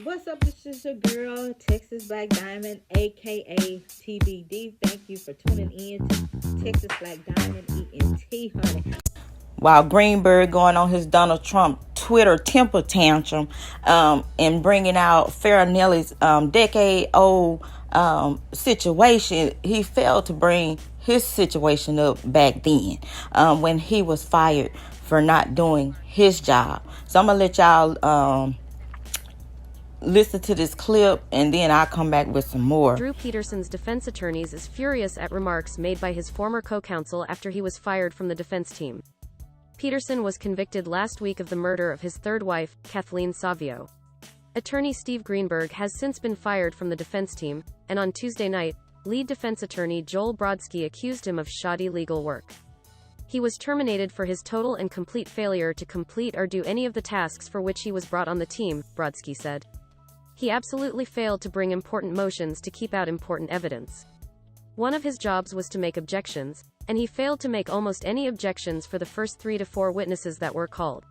What's up? This is your girl, Texas Black Diamond, aka TBD. Thank you for tuning in to Texas Black Diamond ENT, honey. While Greenberg going on his Donald Trump Twitter temper tantrum and bringing out Farrah decade-old situation, he failed to bring his situation up back then when he was fired for not doing his job. So I'm going to let y'all listen to this clip, and then I'll come back with some more. Drew Peterson's defense attorneys is furious at remarks made by his former co-counsel after he was fired from the defense team. Peterson was convicted last week of the murder of his third wife, Kathleen Savio. Attorney Steve Greenberg has since been fired from the defense team, and on Tuesday night, lead defense attorney Joel Brodsky accused him of shoddy legal work. He was terminated for his total and complete failure to complete or do any of the tasks for which he was brought on the team, Brodsky said. He absolutely failed to bring important motions to keep out important evidence. One of his jobs was to make objections, and he failed to make almost any objections for the first 3 to 4 witnesses that were called.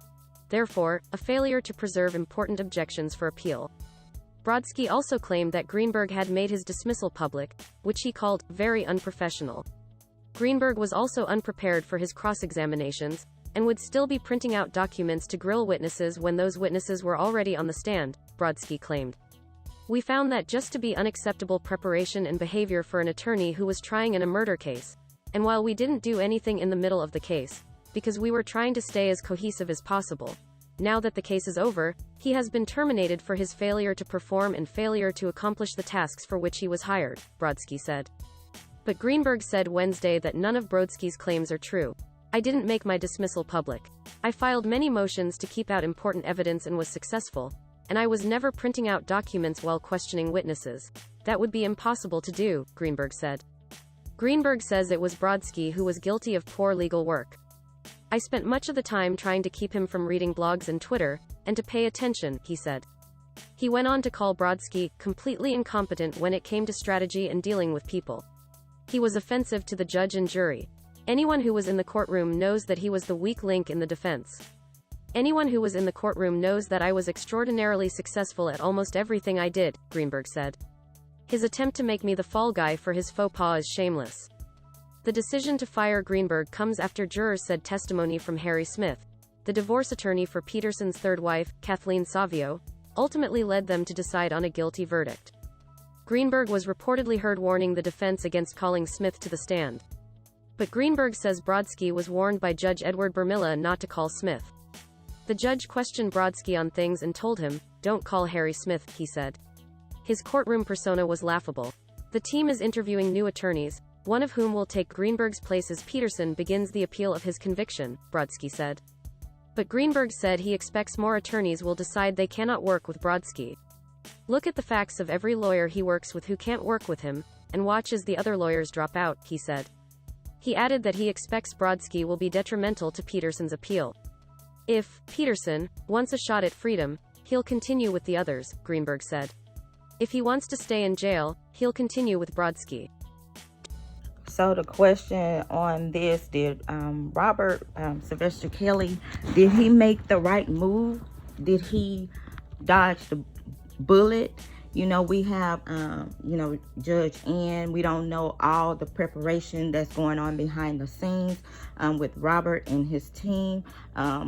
Therefore, a failure to preserve important objections for appeal. Brodsky also claimed that Greenberg had made his dismissal public, which he called very unprofessional. Greenberg was also unprepared for his cross-examinations, and would still be printing out documents to grill witnesses when those witnesses were already on the stand, Brodsky claimed. We found that just to be unacceptable preparation and behavior for an attorney who was trying in a murder case. And while we didn't do anything in the middle of the case, because we were trying to stay as cohesive as possible, now that the case is over, he has been terminated for his failure to perform and failure to accomplish the tasks for which he was hired, Brodsky said. But Greenberg said Wednesday that none of Brodsky's claims are true. I didn't make my dismissal public. I filed many motions to keep out important evidence and was successful, and I was never printing out documents while questioning witnesses. That would be impossible to do, Greenberg said. Greenberg says it was Brodsky who was guilty of poor legal work. I spent much of the time trying to keep him from reading blogs and Twitter, and to pay attention, he said. He went on to call Brodsky completely incompetent when it came to strategy and dealing with people. He was offensive to the judge and jury. Anyone who was in the courtroom knows that he was the weak link in the defense. Anyone who was in the courtroom knows that I was extraordinarily successful at almost everything I did, Greenberg said. His attempt to make me the fall guy for his faux pas is shameless. The decision to fire Greenberg comes after jurors said testimony from Harry Smith, the divorce attorney for Peterson's third wife, Kathleen Savio, ultimately led them to decide on a guilty verdict. Greenberg was reportedly heard warning the defense against calling Smith to the stand. But Greenberg says Brodsky was warned by Judge Edward Bermilla not to call Smith. The judge questioned Brodsky on things and told him, "Don't call Harry Smith," he said. His courtroom persona was laughable. The team is interviewing new attorneys, one of whom will take Greenberg's place as Peterson begins the appeal of his conviction, Brodsky said. But Greenberg said he expects more attorneys will decide they cannot work with Brodsky. Look at the facts of every lawyer he works with who can't work with him, and watch as the other lawyers drop out, he said. He added that he expects Brodsky will be detrimental to Peterson's appeal. If Peterson wants a shot at freedom, he'll continue with the others, Greenberg said. If he wants to stay in jail, he'll continue with Brodsky. So the question on this, did Robert Sylvester Kelly, did he make the right move? Did he dodge the bullet? We have, Judge Ann. We don't know all the preparation that's going on behind the scenes with Robert and his team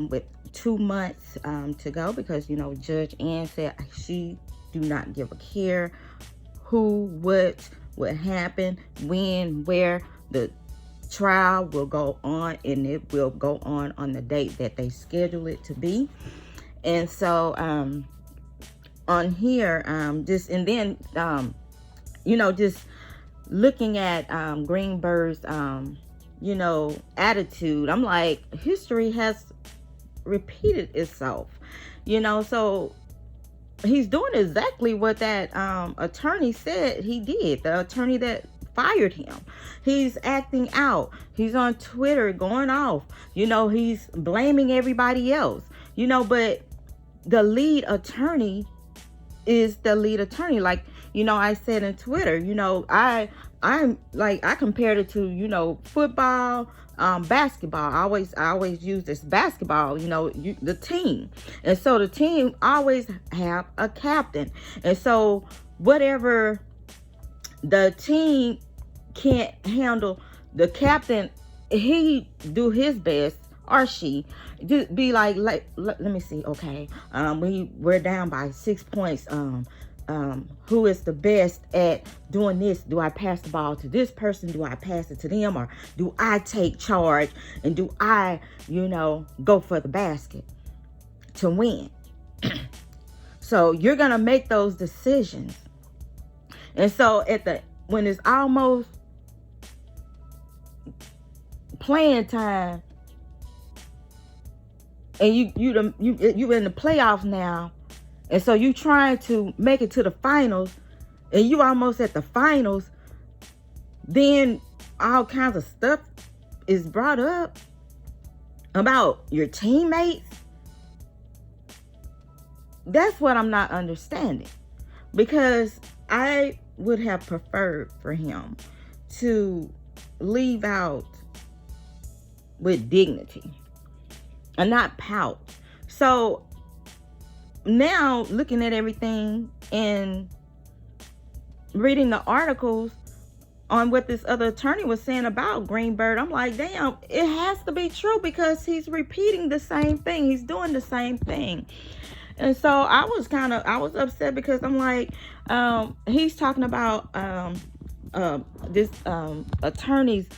with 2 months to go, because, Judge Ann said she do not give a care who, what happen, when, where. The trial will go on, and it will go on the date that they schedule it to be. And so on here, just looking at Greenberg's attitude, I'm like, history has repeated itself, so he's doing exactly what that attorney said he did, the attorney that fired him. He's acting out. He's on Twitter going off. He's blaming everybody else. But the lead attorney is the lead attorney. Like, I said in Twitter, I compared it to, football, basketball. I always use this basketball, the team. And so the team always have a captain. And so whatever the team can't handle, the captain, he do his best, or she just be like let me see, okay, we're down by 6 points, who is the best at doing this? Do I pass the ball to this person? Do I pass it to them? Or do I take charge? And do I, go for the basket to win? So you're going to make those decisions. And so when it's almost playing time, and you in the playoffs now, and so you trying to make it to the finals, and you almost at the finals, then all kinds of stuff is brought up about your teammates. That's what I'm not understanding, because I would have preferred for him to leave out with dignity and not pout. So now, looking at everything and reading the articles on what this other attorney was saying about Greenberg, I'm like, damn, it has to be true, because he's repeating the same thing. He's doing the same thing. And so I was upset, because I'm like, he's talking about this attorney's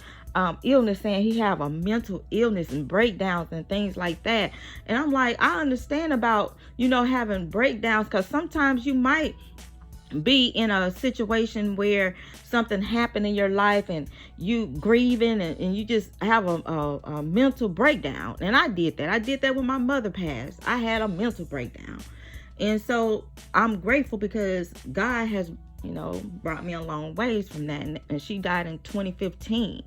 illness, saying he have a mental illness and breakdowns and things like that. And I'm like, I understand about, having breakdowns, because sometimes you might be in a situation where something happened in your life and you grieving, and you just have a mental breakdown. And I did that when my mother passed. I had a mental breakdown. And so I'm grateful, because God has, brought me a long ways from that. And she died in 2015.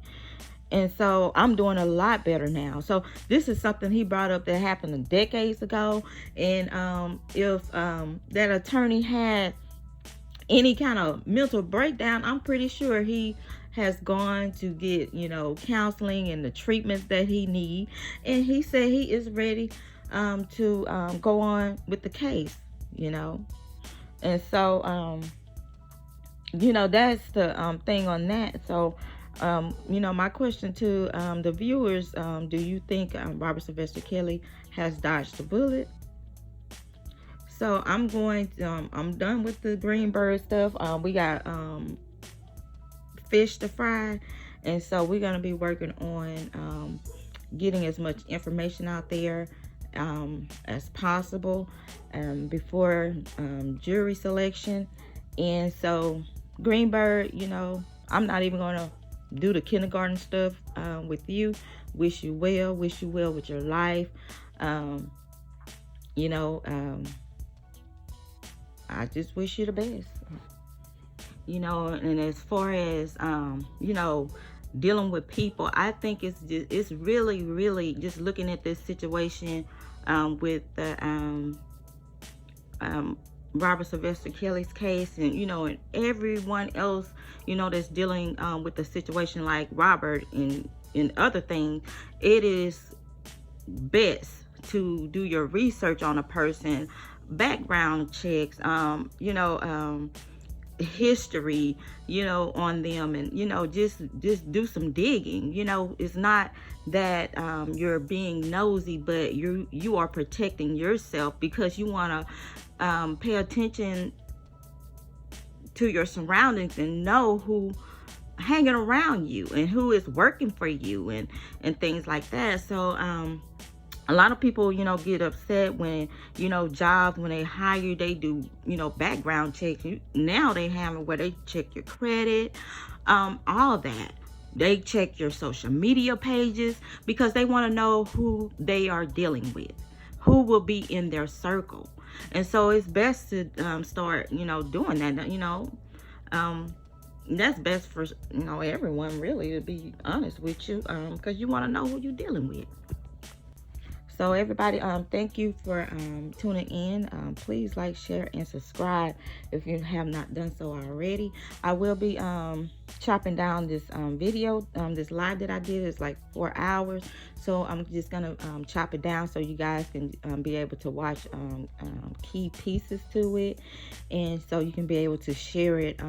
And so I'm doing a lot better now. So this is something he brought up that happened decades ago. And if that attorney had any kind of mental breakdown, I'm pretty sure he has gone to get, counseling and the treatments that he need. And he said he is ready to go on with the case, And so, that's the thing on that. So, my question to the viewers, do you think Robert Sylvester Kelly has dodged the bullet? So I'm done with the Greenberg stuff. We got fish to fry, and so we're gonna be working on getting as much information out there as possible before jury selection. And so Greenberg, I'm not even gonna do the kindergarten stuff with you. Wish you well with your life. I just wish you the best. And as far as dealing with people, I think it's really just looking at this situation with the Robert Sylvester Kelly's case, and and everyone else that's dealing with a situation like Robert and other things. It is best to do your research on a person, background checks, history, on them, and just do some digging. It's not that you're being nosy, but you are protecting yourself, because you want to pay attention to your surroundings and know who hanging around you and who is working for you, and things like that. So a lot of people, get upset when, jobs, when they hire you, they do, background checks. Now they have it where they check your credit, all that. They check your social media pages, because they want to know who they are dealing with, who will be in their circle. And so it's best to start, doing that, that's best for, everyone, really, to be honest with you, because you want to know who you're dealing with. So everybody, thank you for tuning in. Please like, share, and subscribe if you have not done so already. I will be chopping down this video. This live that I did is like 4 hours, so I'm just gonna chop it down so you guys can be able to watch key pieces to it, and so you can be able to share it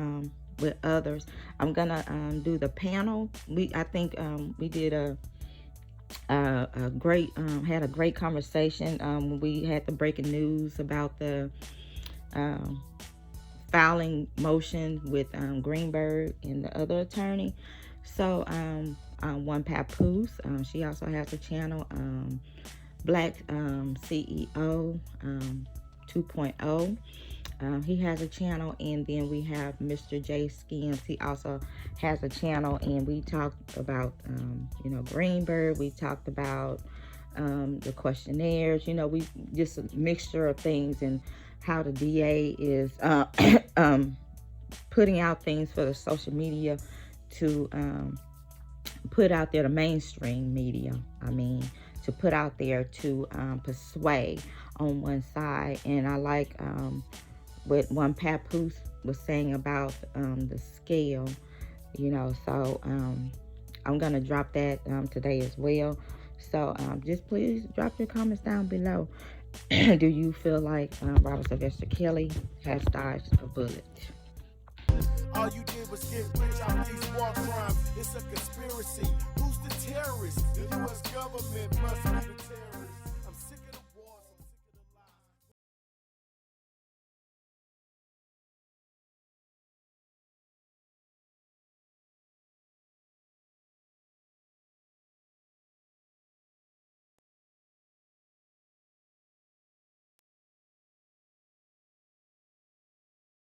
with others. I'm gonna do the panel. I think we did a great had a great conversation. We had the breaking news about the filing motion with Greenberg and the other attorney. So one Papoose, she also has a channel, Black CEO 2.0. He has a channel, and then we have Mr. J Skims. He also has a channel, and we talked about you know, Greenberg. We talked about the questionnaires. You know, we just a mixture of things, and how the DA is putting out things for the social media to put out there, the mainstream media, I mean, to put out there to persuade on one side. And I like what one Papoose was saying about the scale, you know. So I'm gonna drop that today as well. So just please drop your comments down below. Do you feel like Robert Sylvester Kelly has dodged a bullet? All you did was get rich out these war crimes. It's a conspiracy. Who's the terrorist? The U.S. government must